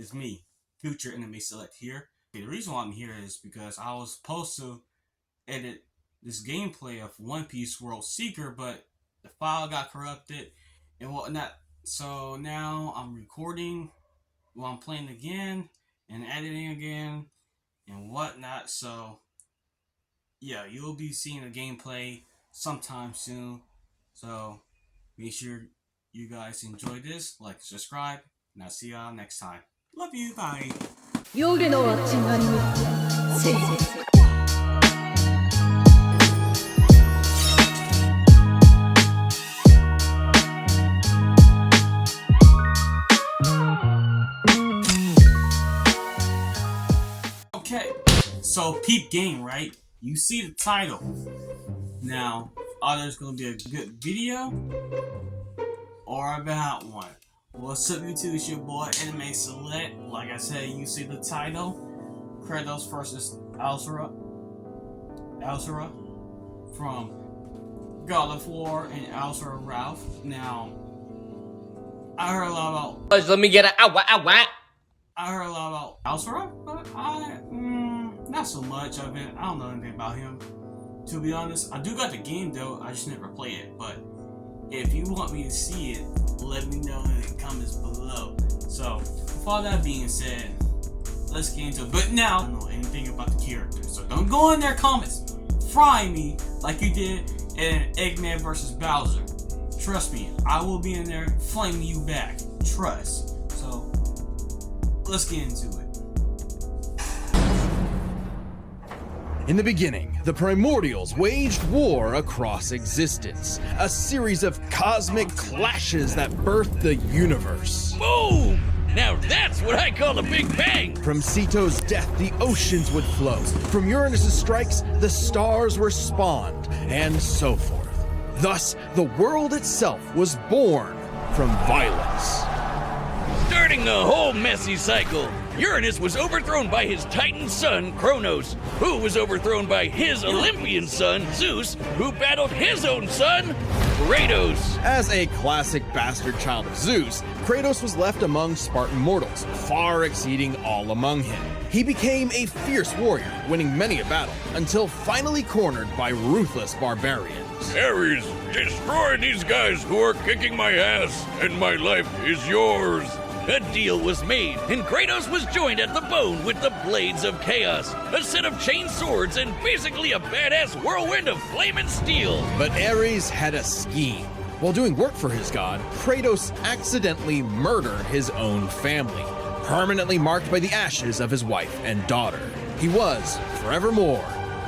It's me, Future Enemy Select here. Okay, the reason why I'm here is because I was supposed to edit this gameplay of One Piece World Seeker, but the file got corrupted and whatnot. So now I'm recording while I'm playing again and editing again and whatnot. So yeah, you'll be seeing a gameplay sometime soon. So make sure you guys enjoy this, like, subscribe, and I'll see y'all next time. Love you, bye. 夜の街がにせいぜい Okay, so peep game, right? You see the title. Now, either it's gonna be a good video or a bad one. What's up, YouTube? It's your boy Anime Select. Like I said, you see the title. Kratos versus Asura from God of War and Asura Ralph. Now, I heard a lot about. Let me get it. I heard a lot about Asura, but not so much of it. I don't know anything about him. To be honest, I do got the game though. I just never played it. But if you want me to see it, let me know in the comments below. So, with all that being said, let's get into it. But now, I don't know anything about the character, so don't go in their comments fry me like you did in Eggman vs. Bowser. Trust me, I will be in there flaming you back. Trust. So, let's get into it. In the beginning, the Primordials waged war across existence, a series of cosmic clashes that birthed the universe. Boom! Now that's what I call a Big Bang! From Ceto's death, the oceans would flow. From Uranus's strikes, the stars were spawned, and so forth. Thus, the world itself was born from violence. Starting the whole messy cycle, Uranus was overthrown by his Titan son, Kronos, who was overthrown by his Olympian son, Zeus, who battled his own son, Kratos. As a classic bastard child of Zeus, Kratos was left among Spartan mortals, far exceeding all among him. He became a fierce warrior, winning many a battle, until finally cornered by ruthless barbarians. Ares, destroy these guys who are kicking my ass, and my life is yours. A deal was made, and Kratos was joined at the bone with the Blades of Chaos, a set of chain swords and basically a badass whirlwind of flame and steel. But Ares had a scheme. While doing work for his god, Kratos accidentally murdered his own family, permanently marked by the ashes of his wife and daughter. He was, forevermore,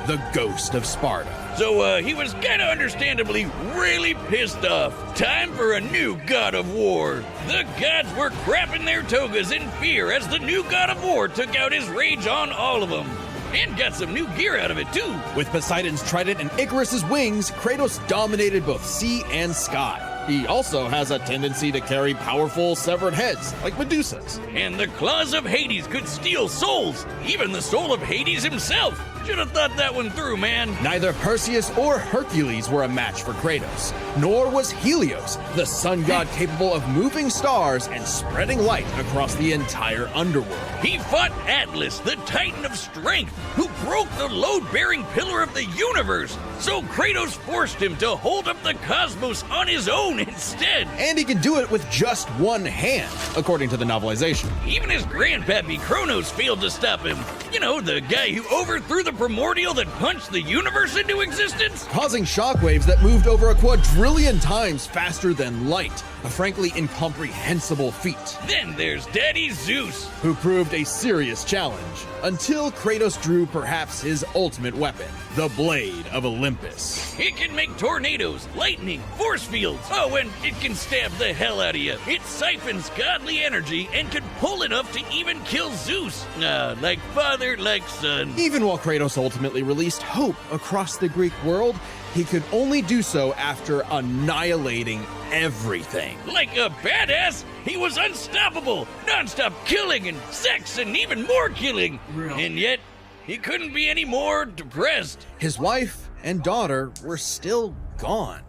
the ghost of Sparta. So, he was kinda understandably really pissed off. Time for a new god of war. The gods were crapping their togas in fear as the new god of war took out his rage on all of them. And got some new gear out of it, too. With Poseidon's trident and Icarus's wings, Kratos dominated both sea and sky. He also has a tendency to carry powerful severed heads, like Medusa's. And the claws of Hades could steal souls, even the soul of Hades himself. Should have thought that one through, man. Neither Perseus or Hercules were a match for Kratos, nor was Helios, the sun god capable of moving stars and spreading light across the entire underworld. He fought Atlas, the Titan of Strength, who broke the load-bearing pillar of the universe. So Kratos forced him to hold up the cosmos on his own instead. And he can do it with just one hand, according to the novelization. Even his grandpappy Kronos failed to stop him. You know, the guy who overthrew the primordial that punched the universe into existence? Causing shockwaves that moved over a quadrillion times faster than light. A frankly incomprehensible feat. Then there's Daddy Zeus, who proved a serious challenge, until Kratos drew perhaps his ultimate weapon, the Blade of Olympus. It can make tornadoes, lightning, force fields. Oh, and it can stab the hell out of you. It siphons godly energy and can pull enough to even kill Zeus. Like father, like son. Even while Kratos ultimately released hope across the Greek world, he could only do so after annihilating everything. Like a badass, he was unstoppable, non-stop killing and sex and even more killing. Really? And yet, he couldn't be any more depressed. His wife and daughter were still gone.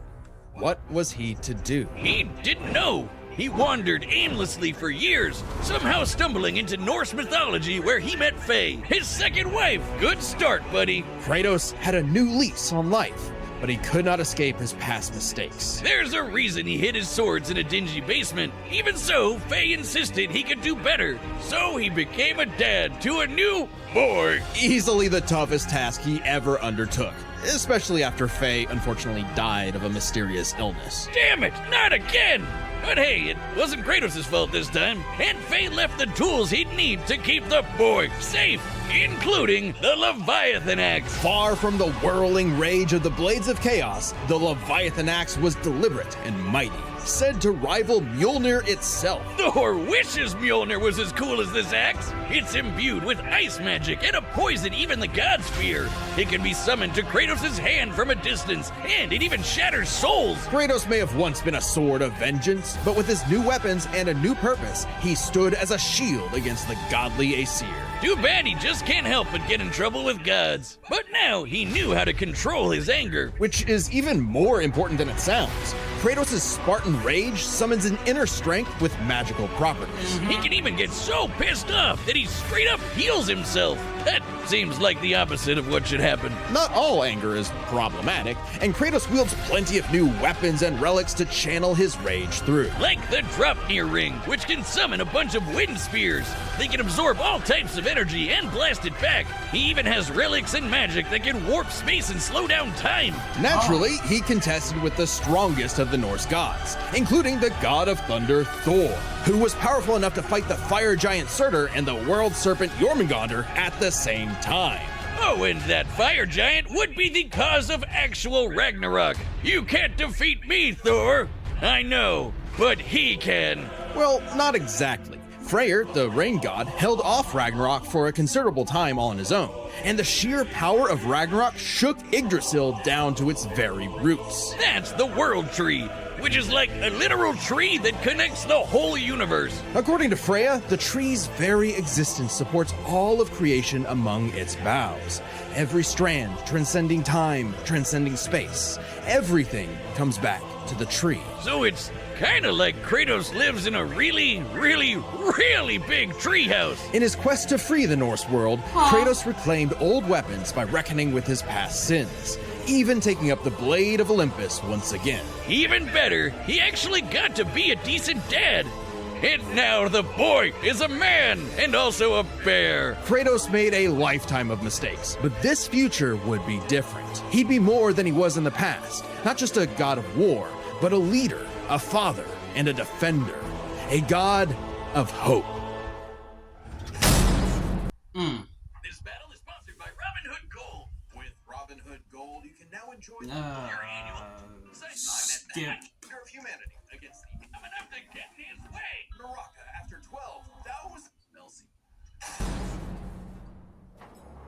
What was he to do? He didn't know. He wandered aimlessly for years, somehow stumbling into Norse mythology where he met Faye, his second wife. Good start, buddy. Kratos had a new lease on life, but he could not escape his past mistakes. There's a reason he hid his swords in a dingy basement. Even so, Faye insisted he could do better. So he became a dad to a new boy. Easily the toughest task he ever undertook, especially after Faye unfortunately died of a mysterious illness. Damn it, not again! But hey, it wasn't Kratos' fault this time, and Faye left the tools he'd need to keep the boy safe, including the Leviathan Axe. Far from the whirling rage of the Blades of Chaos, the Leviathan Axe was deliberate and mighty, said to rival Mjolnir itself. Thor wishes Mjolnir was as cool as this axe. It's imbued with ice magic and a poison even the gods fear. It can be summoned to Kratos' hand from a distance, and it even shatters souls. Kratos may have once been a sword of vengeance, but with his new weapons and a new purpose, he stood as a shield against the godly Asir. Too bad he just can't help but get in trouble with gods. But now he knew how to control his anger. Which is even more important than it sounds. Kratos' Spartan rage summons an inner strength with magical properties. He can even get so pissed off that he straight up heals himself. That seems like the opposite of what should happen. Not all anger is problematic, and Kratos wields plenty of new weapons and relics to channel his rage through. Like the Dropnir Ring, which can summon a bunch of wind spears. They can absorb all types of energy and blast it back. He even has relics and magic that can warp space and slow down time. Naturally, he contested with the strongest of the Norse gods, including the god of thunder Thor, who was powerful enough to fight the fire giant Surtur and the world serpent Jormungandr at the same time. Oh, and that fire giant would be the cause of actual Ragnarok. You can't defeat me, Thor. I know, but he can. Well, not exactly. Freyr, the rain god, held off Ragnarok for a considerable time on his own, and the sheer power of Ragnarok shook Yggdrasil down to its very roots. That's the World Tree, which is like a literal tree that connects the whole universe. According to Freya, the tree's very existence supports all of creation among its boughs. Every strand transcending time, transcending space. Everything comes back to the tree. So it's kind of like Kratos lives in a really, really, really big treehouse. In his quest to free the Norse world, Kratos reclaimed old weapons by reckoning with his past sins, even taking up the Blade of Olympus once again. Even better, he actually got to be a decent dad. And now the boy is a man and also a bear. Kratos made a lifetime of mistakes, but this future would be different. He'd be more than he was in the past, not just a god of war, but a leader, a father, and a defender. A god of hope. This battle is sponsored by Robin Hood Gold. With Robin Hood Gold, you can now enjoy your annual skip. Thunder of Humanity against the coming up to get in his way. Naraka after 12,000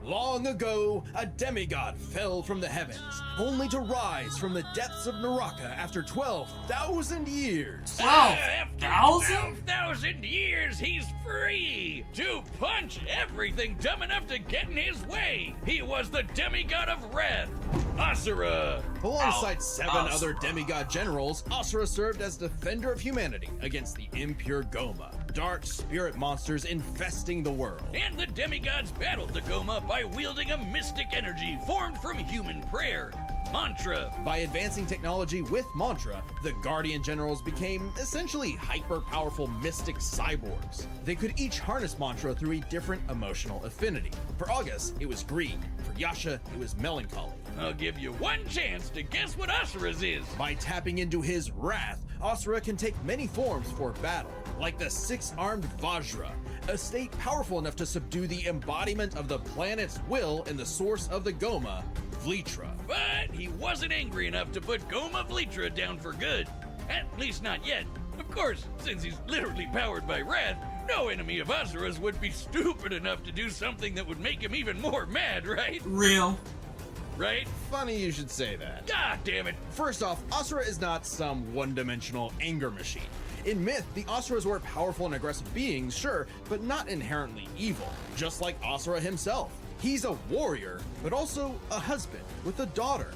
Long ago, a demigod fell from the heavens, only to rise from the depths of Naraka after 12,000 years. 12,000? 12,000 years, he's free to punch everything dumb enough to get in his way. He was the demigod of wrath, Asura. Alongside seven other demigod generals, Asura served as defender of humanity against the impure Goma, dark spirit monsters infesting the world. And the demigods battled the Goma by wielding a mystic energy formed from human prayer, mantra. By advancing technology with mantra, the Guardian Generals became essentially hyper-powerful mystic cyborgs. They could each harness mantra through a different emotional affinity. For August, it was greed. For Yasha, it was melancholy. I'll give you one chance to guess what Asura's is. By tapping into his wrath, Asura can take many forms for battle, like the six-armed Vajra, a state powerful enough to subdue the embodiment of the planet's will and the source of the Goma, Vlitra. But he wasn't angry enough to put Goma Vlitra down for good. At least not yet. Of course, since he's literally powered by wrath, no enemy of Asura's would be stupid enough to do something that would make him even more mad, right? Real. Right? Funny you should say that. God damn it. First off, Asura is not some one-dimensional anger machine. In myth, the Asuras were powerful and aggressive beings, sure, but not inherently evil, just like Asura himself. He's a warrior, but also a husband with a daughter.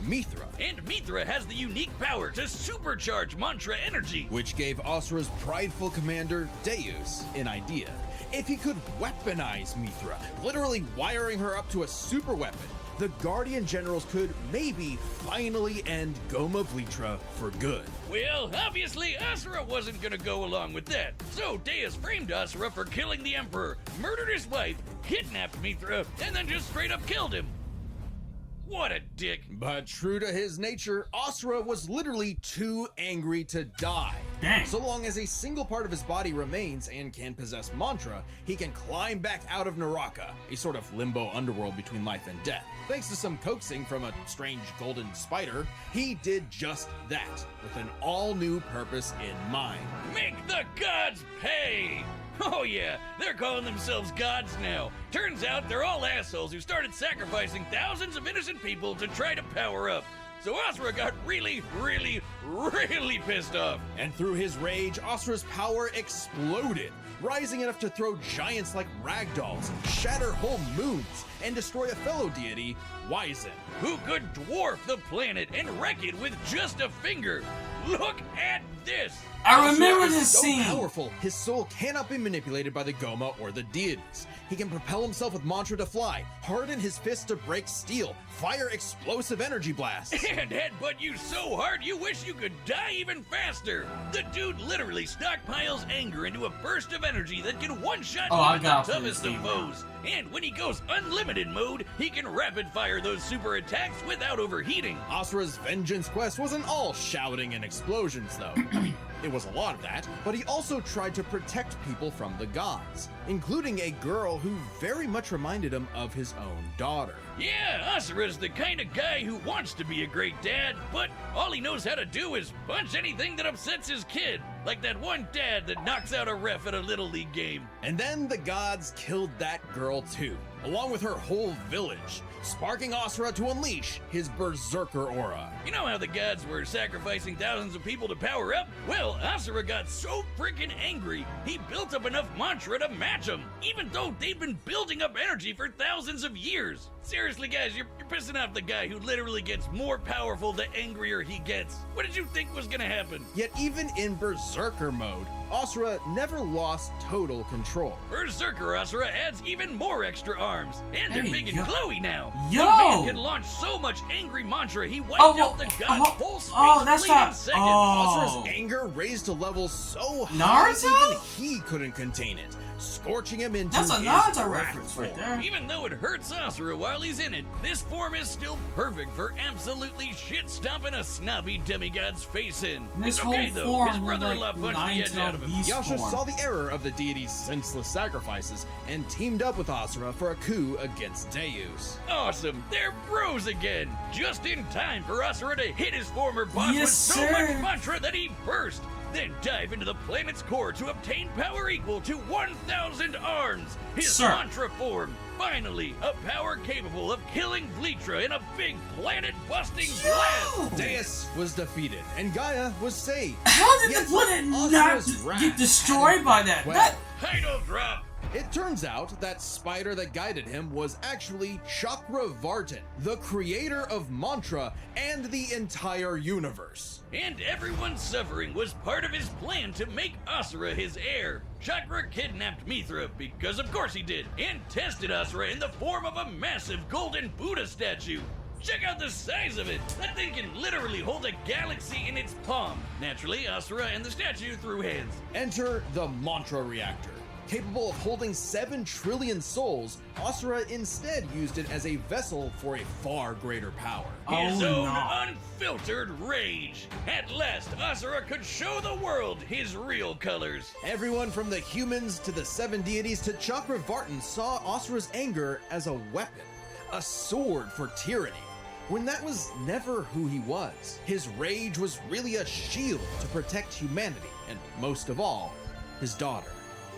Mithra, And Mithra has the unique power to supercharge mantra energy. which gave Asura's prideful commander, Deus, an idea. If he could weaponize Mithra, literally wiring her up to a super weapon, the Guardian Generals could maybe finally end Goma Vlitra for good. Well, obviously, Asura wasn't gonna go along with that. So Deus framed Asura for killing the Emperor, murdered his wife, kidnapped Mithra, and then just straight up killed him. What a dick. But true to his nature, Asura was literally too angry to die. Dang. So long as a single part of his body remains and can possess mantra, he can climb back out of Naraka, a sort of limbo underworld between life and death. Thanks to some coaxing from a strange golden spider, he did just that, with an all-new purpose in mind. Make the gods pay! Oh yeah, they're calling themselves gods now. Turns out they're all assholes who started sacrificing thousands of innocent people to try to power up. So Asura got really pissed off. And through his rage, Asura's power exploded, rising enough to throw giants like ragdolls, shatter whole moons, and destroy a fellow deity, Wizen. Who could dwarf the planet and wreck it with just a finger. Look at this! I remember Asura is this so scene. powerful, his soul cannot be manipulated by the Goma or the deities. He can propel himself with mantra to fly, harden his fists to break steel, fire explosive energy blasts. And headbutt you so hard you wish you could die even faster. The dude literally stockpiles anger into a burst of energy that can one-shot Oh, I even the got toughest this of scene. foes. And when he goes unlimited mode, he can rapid fire those super attacks without overheating. Asura's vengeance quest wasn't all shouting and explosions, though. It was a lot of that, but he also tried to protect people from the gods, including a girl who very much reminded him of his own daughter. Yeah, Asura's the kind of guy who wants to be a great dad, but all he knows how to do is punch anything that upsets his kid. Like that one dad that knocks out a ref at a Little League game. And then the gods killed that girl too, along with her whole village, sparking Asura to unleash his berserker aura. You know how the gods were sacrificing thousands of people to power up? Well, Asura got so freaking angry, he built up enough mantra to match them, even though they'd been building up energy for thousands of years. Seriously, guys, you're pissing off the guy who literally gets more powerful the angrier he gets. What did you think was gonna happen? Yet even in berserker mode, Asura never lost total control. Berserker Asura adds even more extra arms, and they're Hey, big and yo. glowy now. Yo! The man can launch so much angry mantra, he wiped out the god's whole space that's fleet in not- seconds. oh. Asura's anger raised to levels so high Naruto? even he couldn't contain it, scorching him into That's a his Naruto wrath reference right form. there. Even though it hurts Asura while he's in it, this form is still perfect for absolutely shit-stomping a snobby demigod's face in. This It's whole okay though, form his was brother-in-law like punched the edge out of him. Beast Yasha form. saw the error of the deity's senseless sacrifices and teamed up with Asura for a coup against Deus. Awesome, they're bros again! Just in time for Asura to hit his former boss Yes, with so sir. much mantra that he burst, then dive into the planet's core to obtain power equal to 1,000 arms! His Sir. mantra form! Finally, a power capable of killing Vlitra in a big planet-busting blast! Deus was defeated, and Gaia was saved. How did Yet the planet not Asura's wrath get destroyed by that? Well, That Title drop! it turns out that spider that guided him was actually Chakravartin, the creator of mantra and the entire universe. And everyone's suffering was part of his plan to make Asura his heir. Chakra kidnapped Mithra, because of course he did, and tested Asura in the form of a massive golden Buddha statue. Check out the size of it! That thing can literally hold a galaxy in its palm. Naturally, Asura and the statue threw hands. Enter the mantra reactor. Capable of holding 7 trillion souls, Asura instead used it as a vessel for a far greater power. His Oh, own no. unfiltered rage. At last, Asura could show the world his real colors. Everyone from the humans to the 7 deities to Chakravartin saw Asura's anger as a weapon, a sword for tyranny, when that was never who he was. His rage was really a shield to protect humanity, and most of all, his daughter.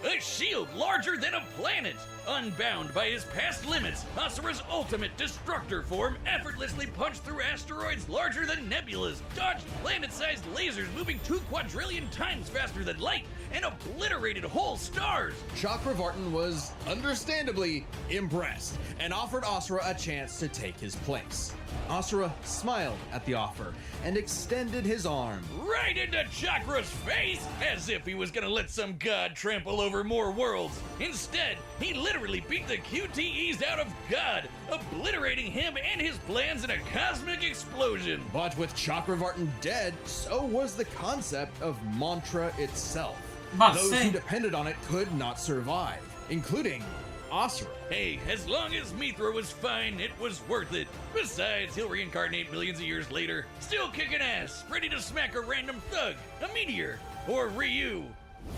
A shield larger than a planet! Unbound by his past limits, Asura's ultimate destructor form effortlessly punched through asteroids larger than nebulas, dodged planet-sized lasers moving 2 quadrillion times faster than light, and obliterated whole stars! Chakravartin was understandably impressed and offered Asura a chance to take his place. Asura smiled at the offer and extended his arm. Right into Chakra's face, as if he was gonna let some god trample over more worlds. Instead, he literally beat the QTEs out of God, obliterating him and his plans in a cosmic explosion. But with Chakravartin dead, so was the concept of mantra itself. Those who depended on it could not survive, including Asura. Hey, as long as Mithra was fine, it was worth it. Besides, he'll reincarnate millions of years later, still kicking ass, ready to smack a random thug, a meteor, or Ryu,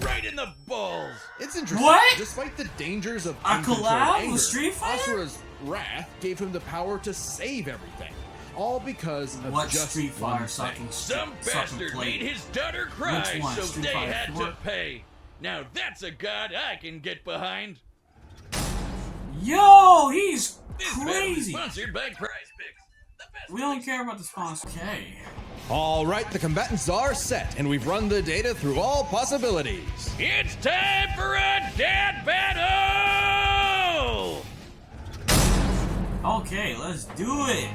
right in the balls. It's interesting. What? Despite the dangers of A uncontrolled collab anger, with Street Fighter? Asura's wrath gave him the power to save everything. All because of What just Street one Fighter thing. Some bastard made his daughter cry, Which one? so Street they Fighter had 4? to pay. Now that's a god I can get behind. Yo, he's This battle is crazy. sponsored by Prize Picks. The best We don't care about the sponsor. Okay. All right, the combatants are set, and we've run the data through all possibilities. It's time for a dad battle! Okay, let's do it.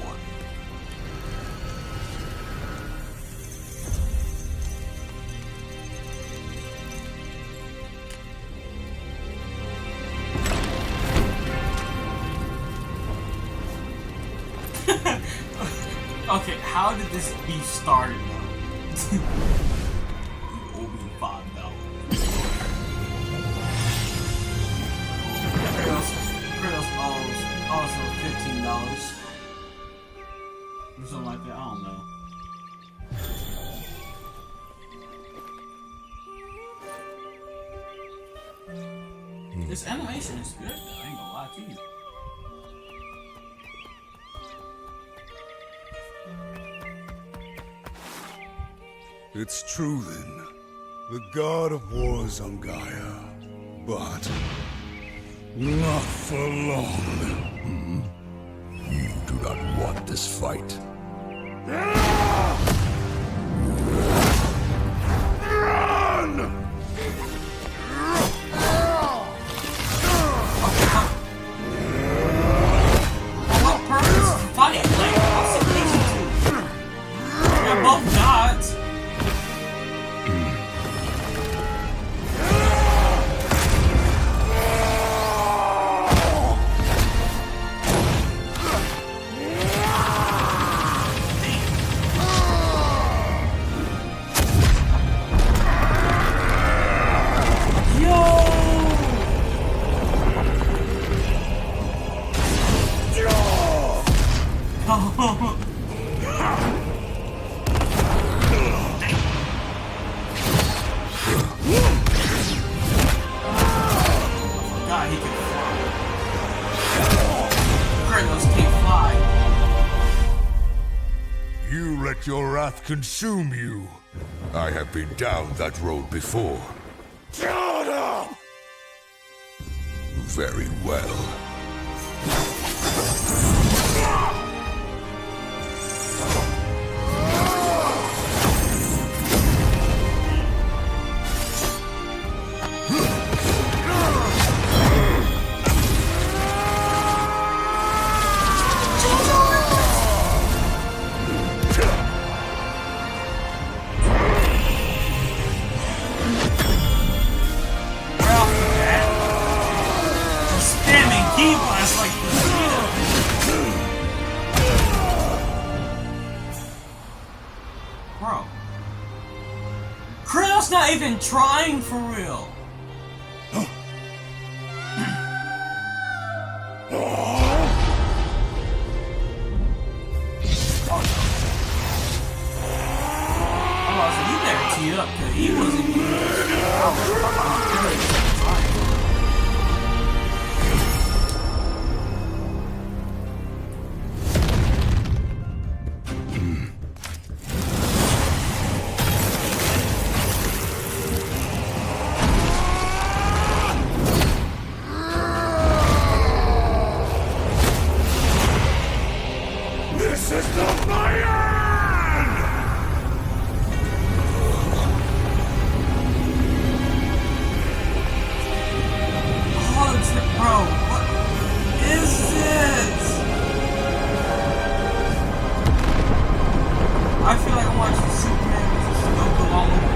One. Okay, how did this beef started though? You owe me $5. Kratos owes also $15. Or something like that, I don't know. This animation is good though, I ain't gonna lie to you. It's true then. The god of war is on Gaia. But not for long. You do not want this fight. Run! What purpose is fighting? Like, what's the reason to? They're both gods. God, he can fly. Kratos can't fly. You let your wrath consume you. I have been down that road before. Shut up! Very well. Right off the bat, just spamming key blasts like Bro. Kratos not even trying for real. Oh, so you better tee up, cause he wasn't This is not my end! like I'm watching Superman just go all over.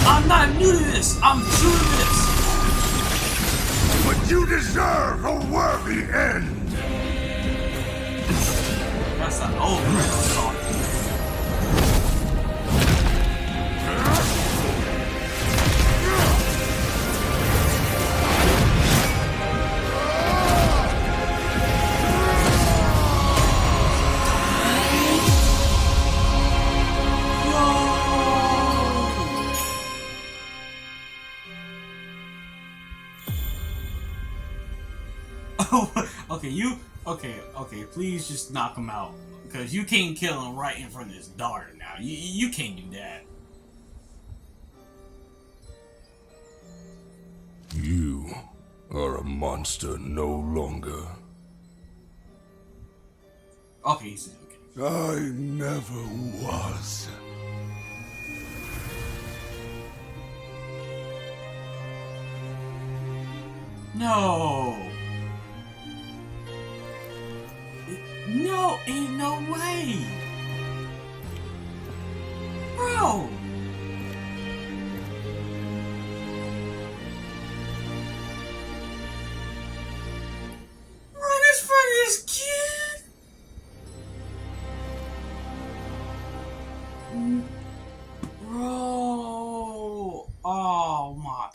I'm not new to this. I'm true to this. But you deserve a worthy end. That's an old Kratos talk. Okay, please just knock him out. Because you can't kill him right in front of his daughter now. You can't do that. You are a monster no longer. Okay, he said okay. I never was. No. No, ain't no way. Bro. Run in front of this kid. Bro. Oh my.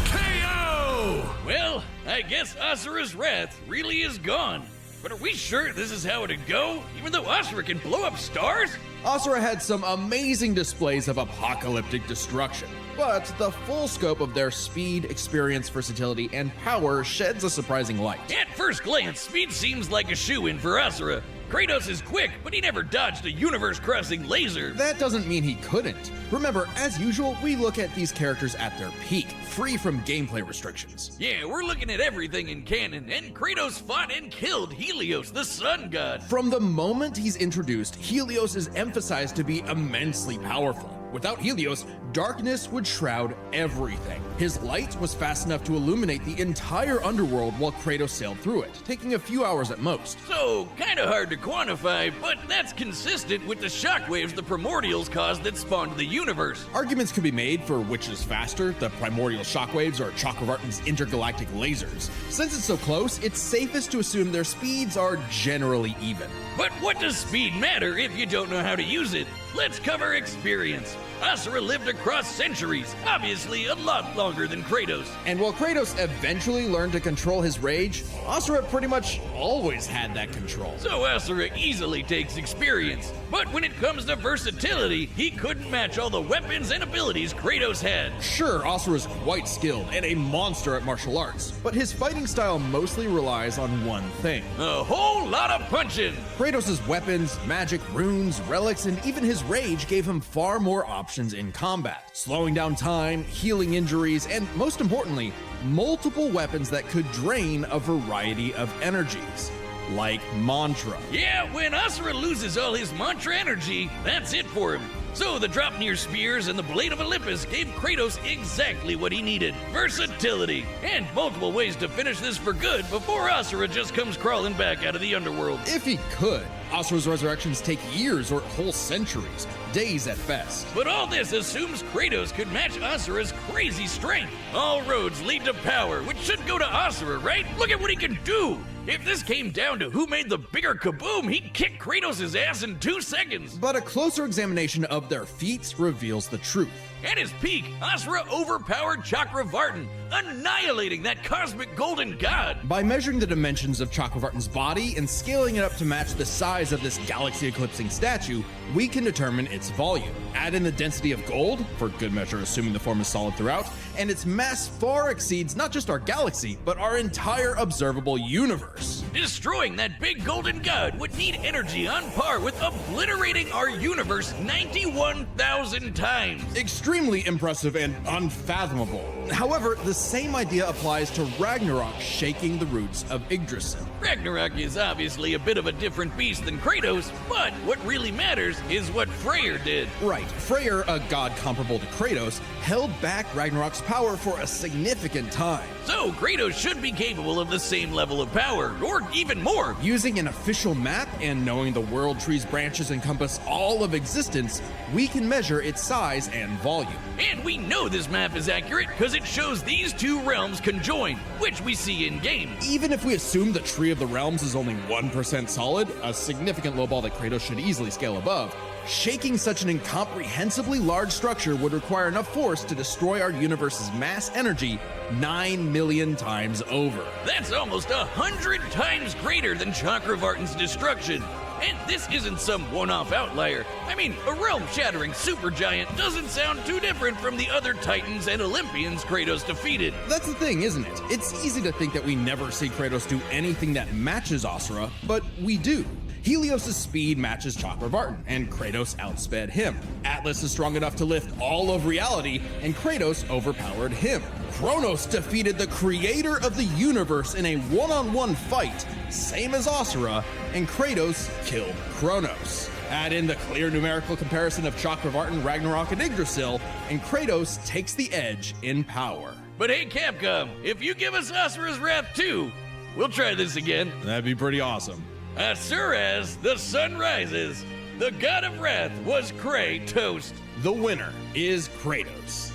KO! Well, I guess Asura's wrath really is gone. But are we sure this is how it'd go? Even though Asura can blow up stars? Asura had some amazing displays of apocalyptic destruction, but the full scope of their speed, experience, versatility, and power sheds a surprising light. At first glance, speed seems like a shoo-in for Asura. Kratos is quick, but he never dodged a universe-crossing laser. That doesn't mean he couldn't. Remember, as usual, we look at these characters at their peak, free from gameplay restrictions. Yeah, we're looking at everything in canon, and Kratos fought and killed Helios, the sun god. From the moment he's introduced, Helios is emphasized to be immensely powerful. Without Helios, darkness would shroud everything. His light was fast enough to illuminate the entire underworld while Kratos sailed through it, taking a few hours at most. So, kinda hard to quantify, but that's consistent with the shockwaves the primordials caused that spawned the universe. Arguments could be made for which is faster, the primordial shockwaves or Chakravartin's intergalactic lasers. Since it's so close, it's safest to assume their speeds are generally even. But what does speed matter if you don't know how to use it? Let's cover experience. Asura lived across centuries, obviously a lot longer than Kratos. And while Kratos eventually learned to control his rage, Asura pretty much always had that control. So Asura easily takes experience. But when it comes to versatility, he couldn't match all the weapons and abilities Kratos had. Sure, Asura's quite skilled and a monster at martial arts, but his fighting style mostly relies on one thing. A whole lot of punching. Kratos' weapons, magic, runes, relics, and even his rage gave him far more options in combat, slowing down time, healing injuries, and most importantly, multiple weapons that could drain a variety of energies, like mantra. Yeah, when Asura loses all his mantra energy, that's it for him. So the Dropnir spears and the Blade of Olympus gave Kratos exactly what he needed. Versatility, and multiple ways to finish this for good before Asura just comes crawling back out of the underworld. If he could. Asura's resurrections take years or whole centuries, days at best. But all this assumes Kratos could match Asura's crazy strength. All roads lead to power, which should go to Asura, right? Look at what he can do! If this came down to who made the bigger kaboom, he'd kick Kratos' ass in 2 seconds. But a closer examination of their feats reveals the truth. At his peak, Asura overpowered Chakravartin, annihilating that cosmic golden god. By measuring the dimensions of Chakravartin's body and scaling it up to match the size of this galaxy-eclipsing statue, we can determine its volume. Add in the density of gold, for good measure assuming the form is solid throughout, and its mass far exceeds not just our galaxy, but our entire observable universe. Destroying that big golden god would need energy on par with obliterating our universe 91,000 times. Extremely impressive and unfathomable. However, the same idea applies to Ragnarok shaking the roots of Yggdrasil. Ragnarok is obviously a bit of a different beast than Kratos, but what really matters is what Freyr did. Right, Freyr, a god comparable to Kratos, held back Ragnarok's power for a significant time. So Kratos should be capable of the same level of power, or even more. Using an official map and knowing the world tree's branches encompass all of existence, we can measure its size and volume. And we know this map is accurate because it shows these two realms conjoined, which we see in game. Even if we assume the Tree of the Realms is only 1% solid, a significant lowball that Kratos should easily scale above, shaking such an incomprehensibly large structure would require enough force to destroy our universe's mass energy 9 million times over. That's almost 100 times greater than Chakravartin's destruction. And this isn't some one-off outlier. I mean, a realm-shattering supergiant doesn't sound too different from the other Titans and Olympians Kratos defeated. That's the thing, isn't it? It's easy to think that we never see Kratos do anything that matches Asura, but we do. Helios' speed matches Chakravartin, and Kratos outsped him. Atlas is strong enough to lift all of reality, and Kratos overpowered him. Kronos defeated the creator of the universe in a one-on-one fight, same as Asura, and Kratos killed Kronos. Add in the clear numerical comparison of Chakravartin, Ragnarok, and Yggdrasil, and Kratos takes the edge in power. But hey, Capcom, if you give us Asura's Wrath 2, we'll try this again. That'd be pretty awesome. Asura's The Sun Rises. The god of wrath was Kratos. The winner is Kratos.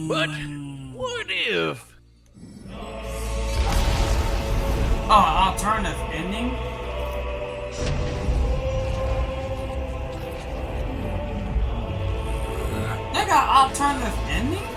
But what if? Alternative ending? They got alternative ending?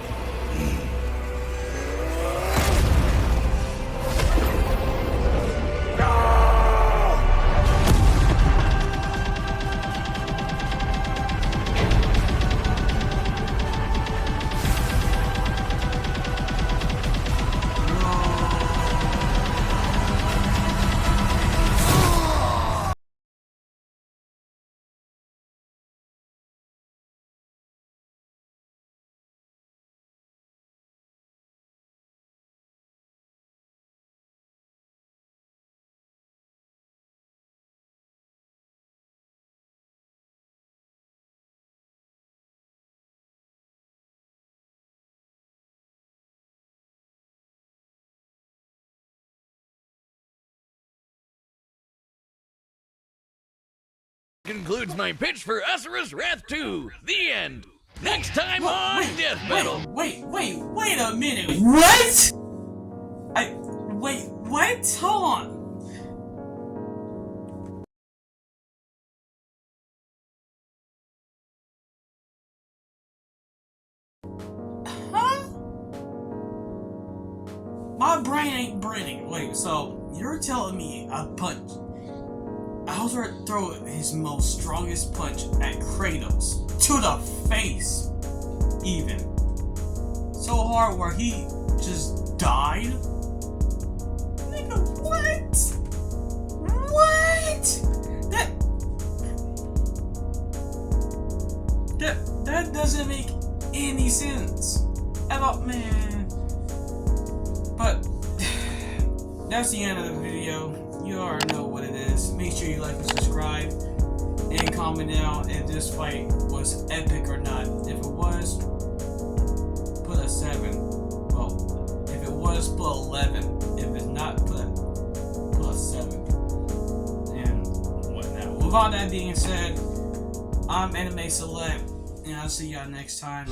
Concludes my pitch for Asura's Wrath 2. The end. Next time on Death Battle. Wait a minute. What? What? Hold on. Huh? My brain ain't breathing. Wait, so you're telling me a punch? Asura throw his most strongest punch at Kratos to the face, even so hard where he just died. Nigga, what? What? That doesn't make any sense at all, man. But that's the end of the video. You already know what it is. Make sure you like and subscribe and comment down if this fight was epic or not. If it was, put a 7. Well, if it was, put 11. If it's not, put a 7. And whatnot. With all that being said, I'm Anime Select, and I'll see y'all next time.